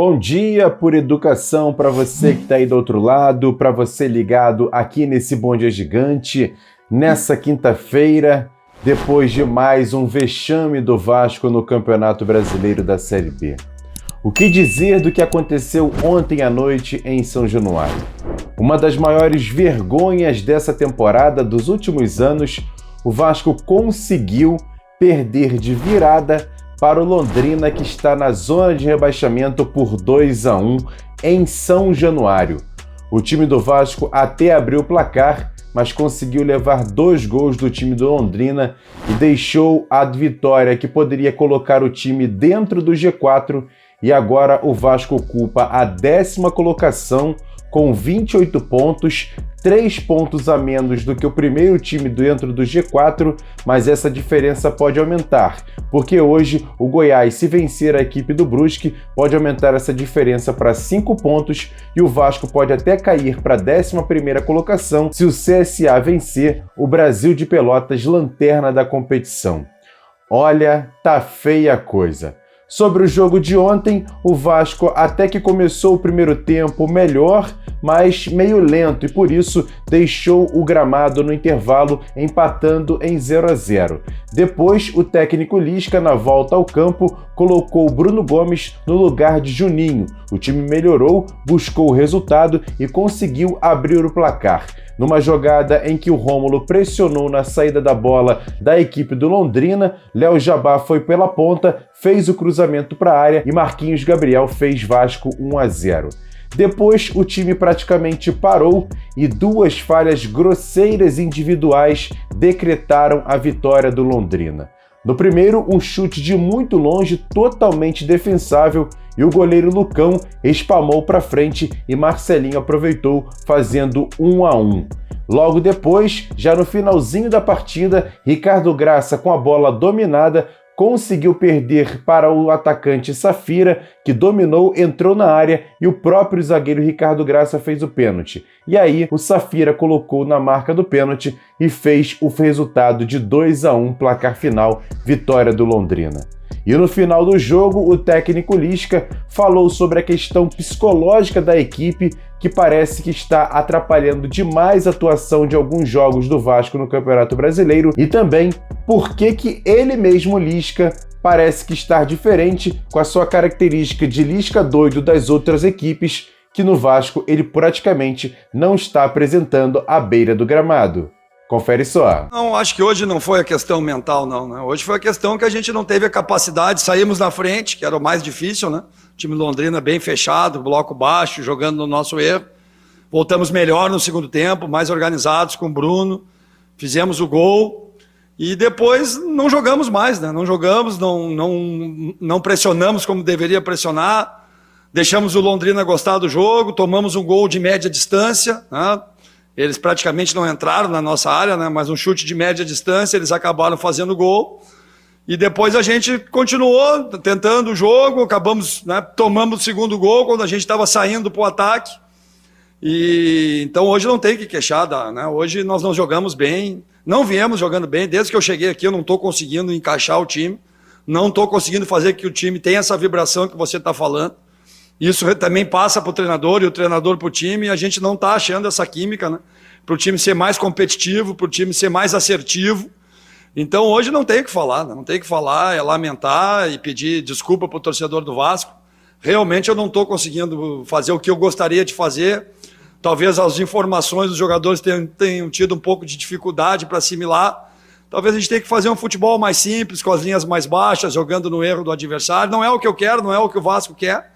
Bom dia por educação para você que está aí do outro lado, para você ligado aqui nesse Bom Dia Gigante, nessa quinta-feira, depois de mais um vexame do Vasco no Campeonato Brasileiro da Série B. O que dizer do que aconteceu ontem à noite em São Januário? Uma das maiores vergonhas dessa temporada dos últimos anos, o Vasco conseguiu perder de virada para o Londrina, que está na zona de rebaixamento por 2-1 em São Januário. O time do Vasco até abriu o placar, mas conseguiu levar 2 gols do time do Londrina e deixou a vitória que poderia colocar o time dentro do G4, e agora o Vasco ocupa a 10ª colocação com 28 pontos, 3 pontos a menos do que o primeiro time dentro do G4, mas essa diferença pode aumentar, porque hoje o Goiás, se vencer a equipe do Brusque, pode aumentar essa diferença para 5 pontos e o Vasco pode até cair para a 11ª colocação se o CSA vencer o Brasil de Pelotas, lanterna da competição. Olha, tá feia a coisa. Sobre o jogo de ontem, o Vasco até que começou o primeiro tempo melhor, mas meio lento, e por isso deixou o gramado no intervalo empatando em 0-0. Depois, o técnico Lisca, na volta ao campo, colocou o Bruno Gomes no lugar de Juninho. O time melhorou, buscou o resultado e conseguiu abrir o placar. Numa jogada em que o Rômulo pressionou na saída da bola da equipe do Londrina, Léo Jabá foi pela ponta, fez o cruzamento para a área e Marquinhos Gabriel fez Vasco 1-0. Depois, o time praticamente parou e 2 falhas grosseiras individuais decretaram a vitória do Londrina. No primeiro, um chute de muito longe, totalmente defensável, e o goleiro Lucão espalmou para frente e Marcelinho aproveitou, fazendo 1-1. Logo depois, já no finalzinho da partida, Ricardo Graça, com a bola dominada, conseguiu perder para o atacante Safira, que dominou, entrou na área e o próprio zagueiro Ricardo Graça fez o pênalti. E aí o Safira colocou na marca do pênalti e fez o resultado de 2-1, placar final, vitória do Londrina. E no final do jogo, o técnico Lisca falou sobre a questão psicológica da equipe, que parece que está atrapalhando demais a atuação de alguns jogos do Vasco no Campeonato Brasileiro, e também por que ele mesmo, Lisca, parece que está diferente com a sua característica de Lisca doido das outras equipes, que no Vasco ele praticamente não está apresentando à beira do gramado. Confere só. Não, acho que hoje não foi a questão mental, não, né? Hoje foi a questão que a gente não teve a capacidade, saímos na frente, que era o mais difícil, né? O time Londrina bem fechado, bloco baixo, jogando no nosso erro. Voltamos melhor no segundo tempo, mais organizados com o Bruno, fizemos o gol e depois não jogamos mais, né? Não jogamos, não pressionamos como deveria pressionar, deixamos o Londrina gostar do jogo, tomamos um gol de média distância, né? Eles praticamente não entraram na nossa área, né? Mas um chute de média distância, eles acabaram fazendo gol. E depois a gente continuou tentando o jogo, acabamos, né, tomamos o segundo gol quando a gente estava saindo para o ataque. E então hoje não tem que queixar, né? Hoje nós não jogamos bem, não viemos jogando bem. Desde que eu cheguei aqui eu não estou conseguindo encaixar o time, não estou conseguindo fazer que o time tenha essa vibração que você está falando. Isso também passa para o treinador e o treinador para o time, e a gente não está achando essa química, né? Para o time ser mais competitivo, para o time ser mais assertivo. Então hoje não tem o que falar, né? Não tem o que falar, é lamentar e pedir desculpa para o torcedor do Vasco. Realmente eu não estou conseguindo fazer o que eu gostaria de fazer. Talvez as informações dos jogadores tenham tido um pouco de dificuldade para assimilar. Talvez a gente tenha que fazer um futebol mais simples, com as linhas mais baixas, jogando no erro do adversário. Não é o que eu quero, não é o que o Vasco quer.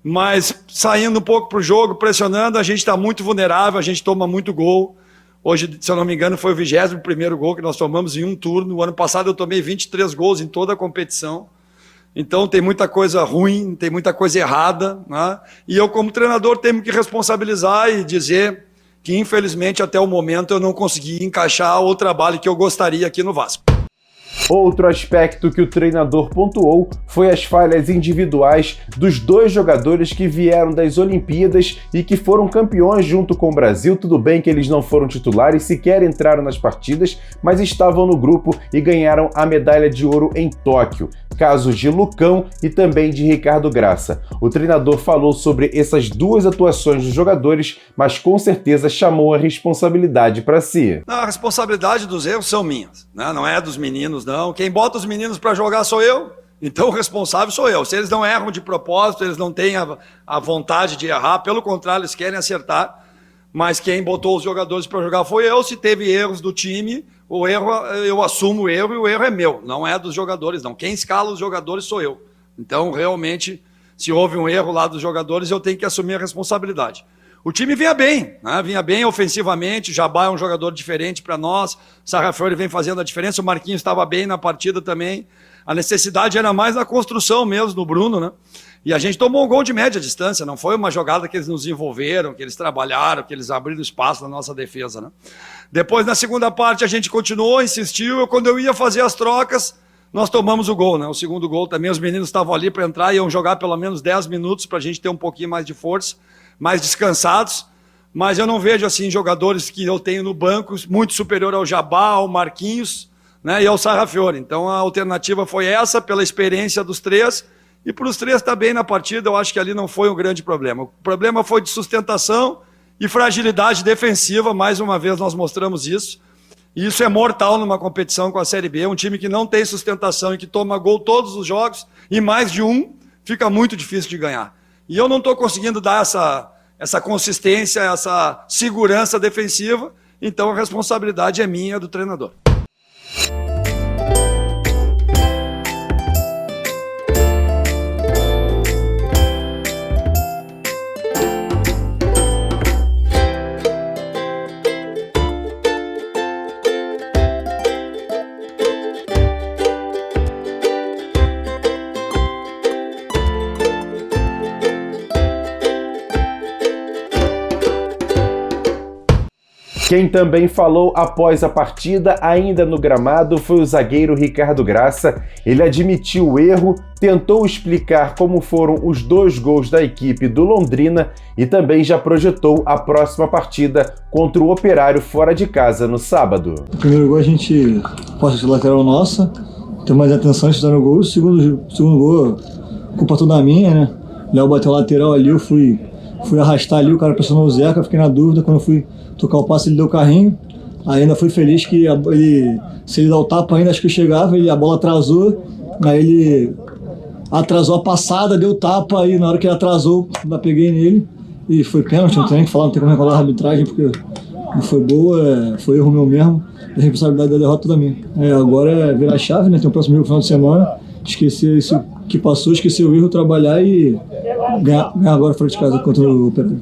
Mas saindo um pouco para o jogo, pressionando, a gente está muito vulnerável, a gente toma muito gol. Hoje, se eu não me engano, foi o 21º gol que nós tomamos em um turno. O ano passado eu tomei 23 gols em toda a competição. Então tem muita coisa ruim, tem muita coisa errada, né? E eu, como treinador, tenho que responsabilizar e dizer que, infelizmente, até o momento eu não consegui encaixar o trabalho que eu gostaria aqui no Vasco. Outro aspecto que o treinador pontuou foi as falhas individuais dos 2 jogadores que vieram das Olimpíadas e que foram campeões junto com o Brasil. Tudo bem que eles não foram titulares, sequer entraram nas partidas, mas estavam no grupo e ganharam a medalha de ouro em Tóquio. casos de Lucão e também de Ricardo Graça. O treinador falou sobre essas duas atuações dos jogadores, mas com certeza chamou a responsabilidade para si. A responsabilidade dos erros são minhas, né? Não é dos meninos, não. Quem bota os meninos para jogar sou eu, então o responsável sou eu. Se eles não erram de propósito, eles não têm a vontade de errar, pelo contrário, eles querem acertar, mas quem botou os jogadores para jogar foi eu. Se teve erros do time, o erro, eu assumo o erro e o erro é meu, não é dos jogadores, não. Quem escala os jogadores sou eu. Então, realmente, se houve um erro lá dos jogadores, eu tenho que assumir a responsabilidade. O time vinha bem, né? Vinha bem ofensivamente, Jabá é um jogador diferente para nós, Sarrafiori vem fazendo a diferença, o Marquinhos estava bem na partida também. A necessidade era mais na construção mesmo do Bruno, né? E a gente tomou um gol de média distância, não foi uma jogada que eles nos envolveram, que eles trabalharam, que eles abriram espaço na nossa defesa, né? Depois, na segunda parte, a gente continuou, insistiu, quando eu ia fazer as trocas, nós tomamos o gol, né? O segundo gol também, os meninos estavam ali para entrar, iam jogar pelo menos 10 minutos para a gente ter um pouquinho mais de força, mais descansados, mas eu não vejo assim jogadores que eu tenho no banco muito superior ao Jabá, ao Marquinhos, né, e ao Sarrafiori. Então a alternativa foi essa, pela experiência dos três, e para os três estar bem na partida, eu acho que ali não foi um grande problema. O problema foi de sustentação e fragilidade defensiva, mais uma vez nós mostramos isso, e isso é mortal numa competição com a Série B, um time que não tem sustentação e que toma gol todos os jogos, e mais de um, fica muito difícil de ganhar. E eu não estou conseguindo dar essa consistência, essa segurança defensiva, então a responsabilidade é minha, do treinador. Quem também falou após a partida, ainda no gramado, foi o zagueiro Ricardo Graça. Ele admitiu o erro, tentou explicar como foram os 2 gols da equipe do Londrina e também já projetou a próxima partida contra o Operário fora de casa no sábado. O primeiro gol a gente posta de lateral nossa, tem mais atenção estudando o gol. O segundo gol, culpa toda minha, né? O Léo bateu lateral ali, eu fui arrastar ali, o cara pressionou o Zeca, fiquei na dúvida, quando eu fui tocar o passe, ele deu o carrinho. Ainda fui feliz que se ele dar o tapa ainda, acho que eu chegava, a bola atrasou, aí ele atrasou a passada, deu o tapa, e na hora que ele atrasou, eu peguei nele, e foi pênalti, não tem nem que falar, não tem como reclamar da arbitragem, porque não foi boa, foi erro meu mesmo, a responsabilidade da derrota toda minha. Agora é virar a chave, né? Tem o próximo jogo no final de semana, esquecer isso que passou, esquecer o erro, trabalhar e ganhar agora fora de casa contra o Operário.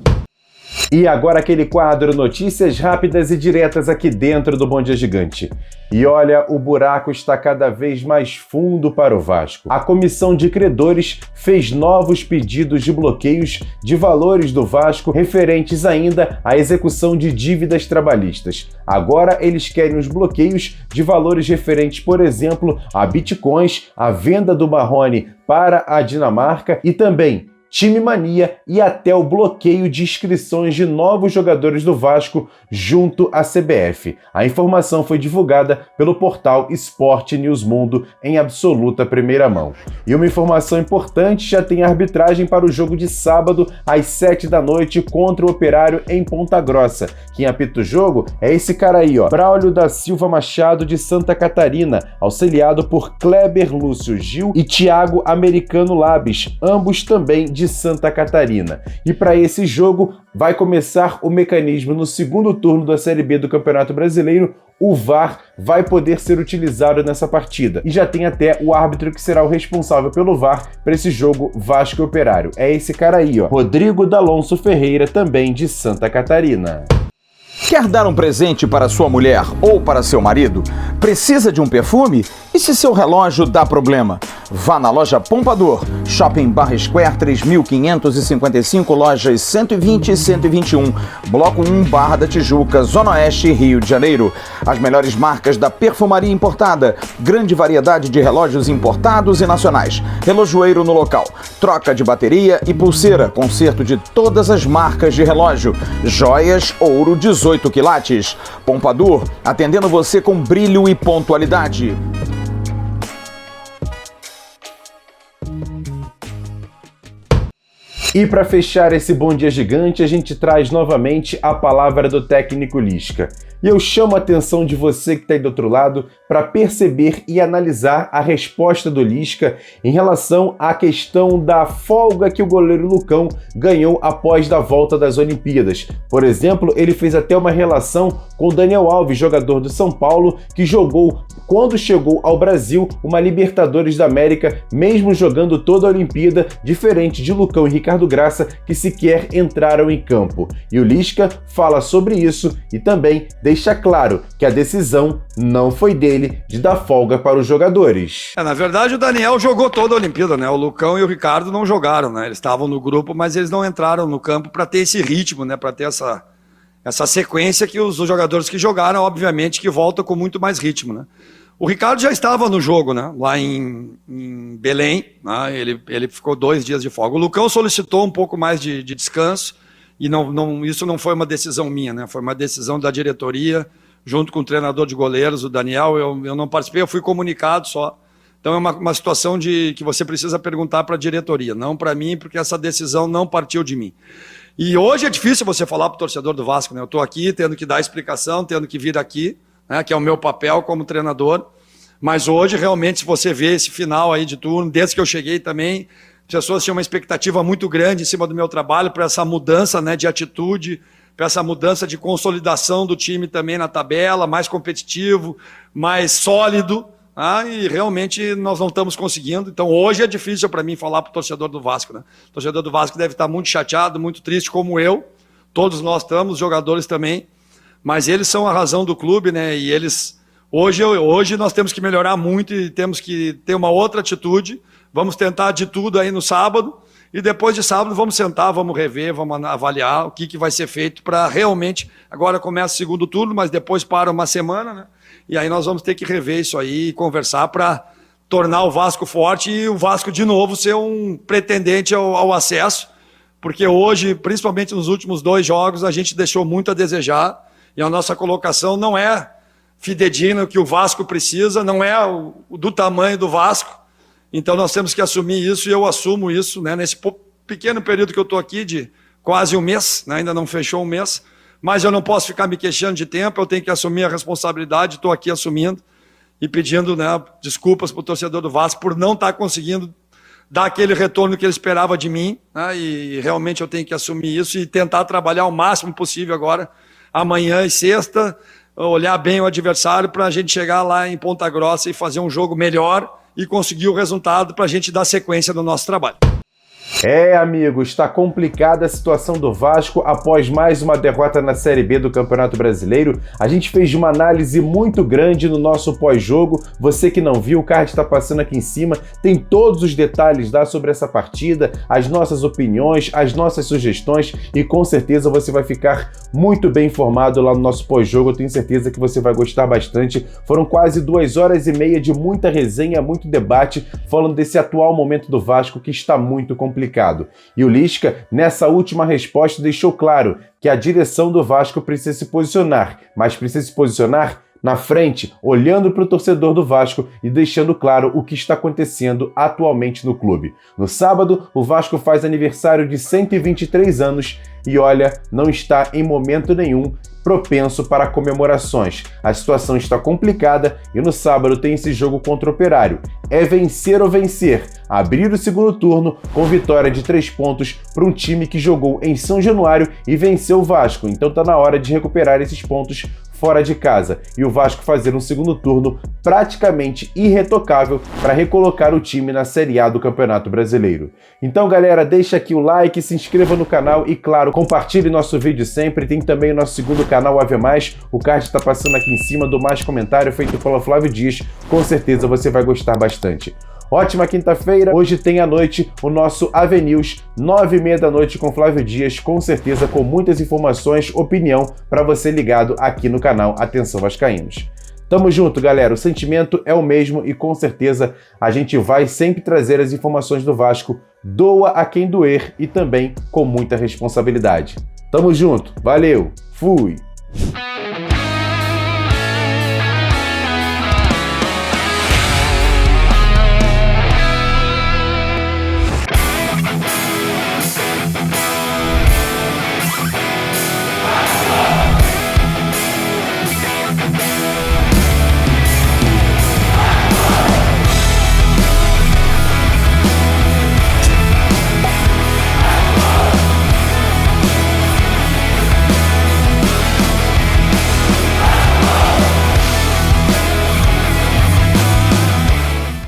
E agora aquele quadro Notícias Rápidas e Diretas aqui dentro do Bom Dia Gigante. E olha, o buraco está cada vez mais fundo para o Vasco. A comissão de credores fez novos pedidos de bloqueios de valores do Vasco referentes ainda à execução de dívidas trabalhistas. Agora eles querem os bloqueios de valores referentes, por exemplo, a bitcoins, a venda do Marrone para a Dinamarca e também time mania e até o bloqueio de inscrições de novos jogadores do Vasco junto à CBF. A informação foi divulgada pelo portal Sport News Mundo em absoluta primeira mão. E uma informação importante, já tem arbitragem para o jogo de sábado às 7 da noite contra o Operário em Ponta Grossa. Quem apita o jogo é esse cara aí, ó, Braulio da Silva Machado de Santa Catarina, auxiliado por Kleber Lúcio Gil e Thiago Americano Labes, ambos também de Santa Catarina. E para esse jogo vai começar o mecanismo no segundo turno da Série B do Campeonato Brasileiro. O VAR vai poder ser utilizado nessa partida. E já tem até o árbitro que será o responsável pelo VAR para esse jogo Vasco e Operário. É esse cara aí, ó, Rodrigo D'Alonso Ferreira, também de Santa Catarina. Quer dar um presente para sua mulher ou para seu marido? Precisa de um perfume? E se seu relógio dá problema? Vá na loja Pompadour, Shopping Barra Square 3555, lojas 120 e 121, Bloco 1, Barra da Tijuca, Zona Oeste, Rio de Janeiro. As melhores marcas da perfumaria importada, grande variedade de relógios importados e nacionais, relojoeiro no local, troca de bateria e pulseira, conserto de todas as marcas de relógio, joias, ouro 18 quilates. Pompadour, atendendo você com brilho e pontualidade. E para fechar esse Bom Dia Gigante, a gente traz novamente a palavra do técnico Lisca. E eu chamo a atenção de você que está aí do outro lado para perceber e analisar a resposta do Lisca em relação à questão da folga que o goleiro Lucão ganhou após da volta das Olimpíadas. Por exemplo, ele fez até uma relação com o Daniel Alves, jogador do São Paulo, que jogou, quando chegou ao Brasil, uma Libertadores da América, mesmo jogando toda a Olimpíada, diferente de Lucão e Ricardo Graça, que sequer entraram em campo. E o Lisca fala sobre isso e também deixa claro que a decisão não foi dele de dar folga para os jogadores. Na verdade, o Daniel jogou toda a Olimpíada, né? O Lucão e o Ricardo não jogaram, né? Eles estavam no grupo, mas eles não entraram no campo para ter esse ritmo, né? Para ter essa sequência que os jogadores que jogaram, obviamente, que voltam com muito mais ritmo, né? O Ricardo já estava no jogo, né? Lá em Belém, né? Ele ficou 2 dias de folga. O Lucão solicitou um pouco mais de descanso e isso não foi uma decisão minha, né? Foi uma decisão da diretoria, junto com o treinador de goleiros, o Daniel. Eu não participei, eu fui comunicado só. Então é uma situação que você precisa perguntar para a diretoria, não para mim, porque essa decisão não partiu de mim. E hoje é difícil você falar para o torcedor do Vasco, né? Eu estou aqui tendo que dar explicação, tendo que vir aqui, né, que é o meu papel como treinador, mas hoje realmente, se você vê esse final aí de turno, desde que eu cheguei também, as pessoas tinham uma expectativa muito grande em cima do meu trabalho para essa mudança, né, de atitude, para essa mudança de consolidação do time também na tabela, mais competitivo, mais sólido, e realmente nós não estamos conseguindo. Então hoje é difícil para mim falar para o torcedor do Vasco, né? O torcedor do Vasco deve estar muito chateado, muito triste, como eu, todos nós estamos, os jogadores também, mas eles são a razão do clube, né? E eles hoje nós temos que melhorar muito e temos que ter uma outra atitude. Vamos tentar de tudo aí no sábado e depois de sábado vamos sentar, vamos rever, vamos avaliar o que vai ser feito para realmente, agora começa o segundo turno, mas depois para uma semana, né? E aí nós vamos ter que rever isso aí e conversar para tornar o Vasco forte e o Vasco de novo ser um pretendente ao acesso, porque hoje, principalmente nos últimos 2 jogos, a gente deixou muito a desejar. E a nossa colocação não é fidedigna, o que o Vasco precisa, não é do tamanho do Vasco. Então nós temos que assumir isso e eu assumo isso, né, nesse pequeno período que eu estou aqui, de quase um mês, né, ainda não fechou um mês, mas eu não posso ficar me queixando de tempo, eu tenho que assumir a responsabilidade, estou aqui assumindo e pedindo, né, desculpas para o torcedor do Vasco por não estar conseguindo dar aquele retorno que ele esperava de mim, né, e realmente eu tenho que assumir isso e tentar trabalhar o máximo possível agora, amanhã e sexta, olhar bem o adversário para a gente chegar lá em Ponta Grossa e fazer um jogo melhor e conseguir o resultado para a gente dar sequência no nosso trabalho. Amigos, está complicada a situação do Vasco após mais uma derrota na Série B do Campeonato Brasileiro. A gente fez uma análise muito grande no nosso pós-jogo. Você que não viu, o card está passando aqui em cima. Tem todos os detalhes lá sobre essa partida, as nossas opiniões, as nossas sugestões e com certeza você vai ficar muito bem informado lá no nosso pós-jogo. Eu tenho certeza que você vai gostar bastante. Foram quase 2 horas e meia de muita resenha, muito debate, falando desse atual momento do Vasco que está muito complicado. E o Lisca, nessa última resposta, deixou claro que a direção do Vasco precisa se posicionar, mas precisa se posicionar na frente, olhando para o torcedor do Vasco e deixando claro o que está acontecendo atualmente no clube. No sábado, o Vasco faz aniversário de 123 anos e olha, não está em momento nenhum propenso para comemorações. A situação está complicada e no sábado tem esse jogo contra o Operário. É vencer ou vencer. Abrir o segundo turno com vitória de 3 pontos para um time que jogou em São Januário e venceu o Vasco. Então tá na hora de recuperar esses pontos fora de casa e o Vasco fazer um segundo turno praticamente irretocável para recolocar o time na Série A do Campeonato Brasileiro. Então, galera, deixa aqui o like, se inscreva no canal e, claro, compartilhe nosso vídeo sempre. Tem também o nosso segundo canal, Ave Mais. O card está passando aqui em cima do mais comentário feito pelo Flávio Dias. Com certeza você vai gostar bastante. Ótima quinta-feira, hoje tem à noite o nosso AV News, 9h30 da noite com Flávio Dias, com certeza com muitas informações, opinião para você ligado aqui no canal Atenção Vascaínos. Tamo junto, galera, o sentimento é o mesmo e com certeza a gente vai sempre trazer as informações do Vasco, doa a quem doer e também com muita responsabilidade. Tamo junto, valeu, fui!